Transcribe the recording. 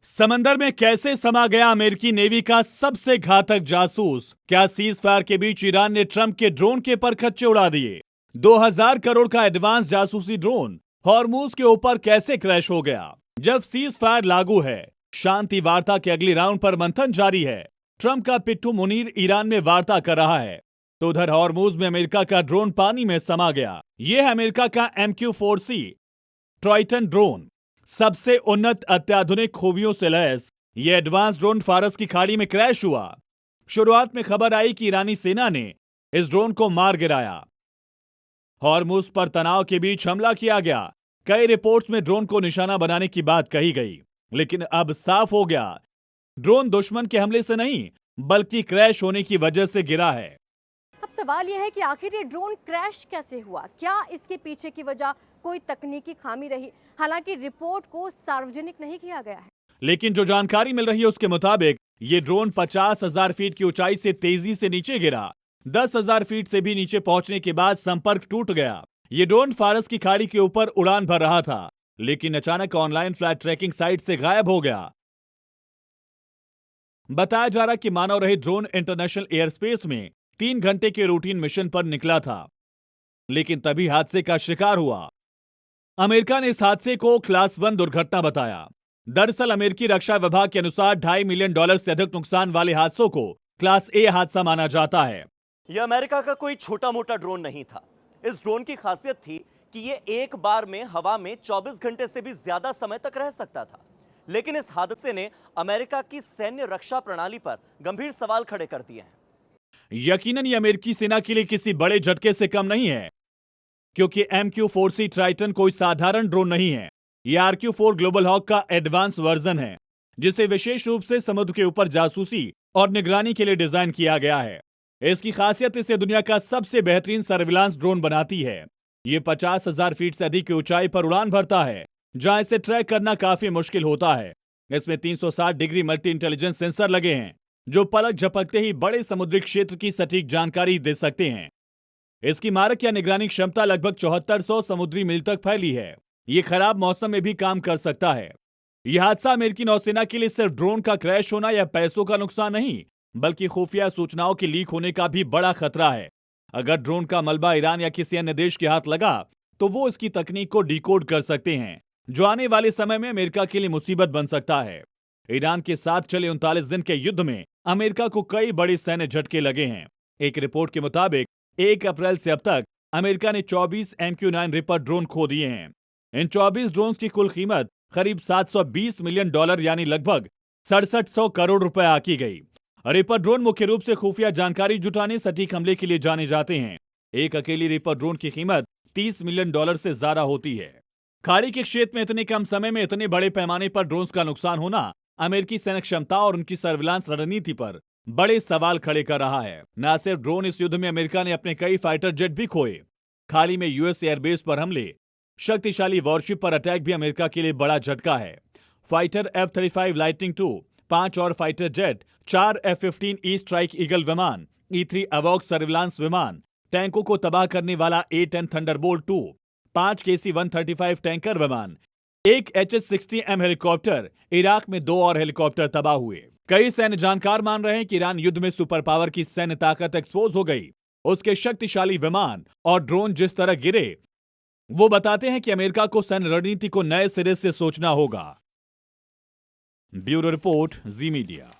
समंदर में कैसे समा गया अमेरिकी नेवी का सबसे घातक जासूस? क्या सीज फायर के बीच ईरान ने ट्रंप के ड्रोन के परखच्चे उड़ा दिए? 2000 करोड़ का एडवांस जासूसी ड्रोन हॉर्मूज के ऊपर कैसे क्रैश हो गया? जब सीज फायर लागू है, शांति वार्ता के अगली राउंड पर मंथन जारी है, ट्रंप का पिट्ठू मुनीर ईरान में वार्ता कर रहा है, तो उधर हॉर्मूज में अमेरिका का ड्रोन पानी में समा गया। यह है अमेरिका का MQ-4C ट्राइटन ड्रोन। सबसे उन्नत अत्याधुनिक खूबियों से लैस यह एडवांस ड्रोन फारस की खाड़ी में क्रैश हुआ। शुरुआत में खबर आई कि ईरानी सेना ने इस ड्रोन को मार गिराया। हॉर्मुज पर तनाव के बीच हमला किया गया। कई रिपोर्ट्स में ड्रोन को निशाना बनाने की बात कही गई, लेकिन अब साफ हो गया, ड्रोन दुश्मन के हमले से नहीं बल्कि क्रैश होने की वजह से गिरा है। अब सवाल यह है कि आखिर ये ड्रोन क्रैश कैसे हुआ? क्या इसके पीछे की वजह कोई तकनीकी खामी रही? हालांकि रिपोर्ट को सार्वजनिक नहीं किया गया है, लेकिन जो जानकारी मिल रही है उसके मुताबिक ये ड्रोन 50,000 फीट की ऊंचाई से तेजी से नीचे गिरा। 10,000 फीट से भी नीचे पहुंचने के बाद संपर्क टूट गया। ये ड्रोन फारस की खाड़ी के ऊपर उड़ान भर रहा था, लेकिन अचानक ऑनलाइन फ्लाइट ट्रैकिंग साइट से गायब हो गया। बताया जा रहा कि मानव रहित ड्रोन इंटरनेशनल एयर स्पेस में 3 घंटे के रूटीन मिशन पर निकला था, लेकिन तभी हादसे का शिकार हुआ। अमेरिका ने इस हादसे को क्लास 1 दुर्घटना बताया। दरअसल अमेरिकी रक्षा विभाग के अनुसार $2.5 मिलियन से अधिक नुकसान वाले हादसों को क्लास ए हादसा माना जाता है। यह अमेरिका का कोई छोटा मोटा ड्रोन नहीं था। इस ड्रोन की खासियत थी कि यह एक बार में हवा में 24 घंटे से भी ज्यादा समय तक रह सकता था। लेकिन इस हादसे ने अमेरिका की सैन्य रक्षा प्रणाली पर गंभीर सवाल खड़े कर दिए हैं। यकीनन ये अमेरिकी सेना के लिए किसी बड़े झटके से कम नहीं है, क्योंकि MQ-4C ट्राइटन कोई साधारण ड्रोन नहीं है। यह RQ-4 ग्लोबल हॉक का एडवांस वर्जन है, जिसे विशेष रूप से समुद्र के ऊपर जासूसी और निगरानी के लिए डिजाइन किया गया है। इसकी खासियत इसे दुनिया का सबसे बेहतरीन सर्विलांस ड्रोन बनाती है। ये 50,000 फीट से अधिक की ऊंचाई पर उड़ान भरता है, जहां इसे ट्रैक करना काफी मुश्किल होता है। इसमें 360 डिग्री मल्टी इंटेलिजेंस सेंसर लगे हैं, जो पलक झपकते ही बड़े समुद्री क्षेत्र की सटीक जानकारी दे सकते हैं। इसकी मारक या निगरानी क्षमता लगभग 7400 समुद्री मील तक फैली है। ये खराब मौसम में भी काम कर सकता है। यह हादसा अमेरिकी नौसेना के लिए सिर्फ ड्रोन का क्रैश होना या पैसों का नुकसान नहीं, बल्कि खुफिया सूचनाओं के लीक होने का भी बड़ा खतरा है। अगर ड्रोन का मलबा ईरान या किसी अन्य देश के हाथ लगा, तो वो इसकी तकनीक को डिकोड कर सकते हैं, जो आने वाले समय में अमेरिका के लिए मुसीबत बन सकता है। ईरान के साथ चले 39 दिन के युद्ध में अमेरिका को कई बड़े सैन्य झटके लगे हैं। एक रिपोर्ट के मुताबिक 1 अप्रैल से अब तक अमेरिका ने 24 MQ-9 रिपर ड्रोन खो दिए हैं। इन 24 ड्रोन की कुल कीमत करीब $720 मिलियन यानी लगभग 6700 करोड़ रुपए आकी गई। रिपर ड्रोन मुख्य रूप से खुफिया जानकारी जुटाने, सटीक हमले के लिए जाने जाते हैं। एक अकेली रिपर ड्रोन की कीमत $30 मिलियन से ज्यादा होती है। खाड़ी के क्षेत्र में इतने कम समय में इतने बड़े पैमाने पर ड्रोन का नुकसान होना अमेरिकी सैन्य क्षमता और उनकी सर्विलांस रणनीति पर बड़े सवाल खड़े कर रहा है। न सिर्फ ड्रोन, इस युद्ध में अमेरिका ने अपने कई फाइटर जेट भी खोए। खाड़ी में US एयरबेस पर हमले, शक्तिशाली वॉरशिप पर अटैक भी अमेरिका के लिए बड़ा झटका है। फाइटर F-35 लाइटनिंग II, 5 और फाइटर जेट, 4 F-15 ई स्ट्राइक ईगल विमान, E-3 अवॉक सर्विलांस विमान, टैंकों को तबाह करने वाला A-10 Thunderbolt II, 5 KC-135 tanker विमान, एक HS-60M हेलीकॉप्टर, इराक में 2 और हेलीकॉप्टर तबाह हुए। कई सैन्य जानकार मान रहे हैं कि ईरान युद्ध में सुपर पावर की सैन्य ताकत एक्सपोज हो गई। उसके शक्तिशाली विमान और ड्रोन जिस तरह गिरे, वो बताते हैं कि अमेरिका को सैन्य रणनीति को नए सिरे से सोचना होगा। ब्यूरो रिपोर्ट, जी मीडिया।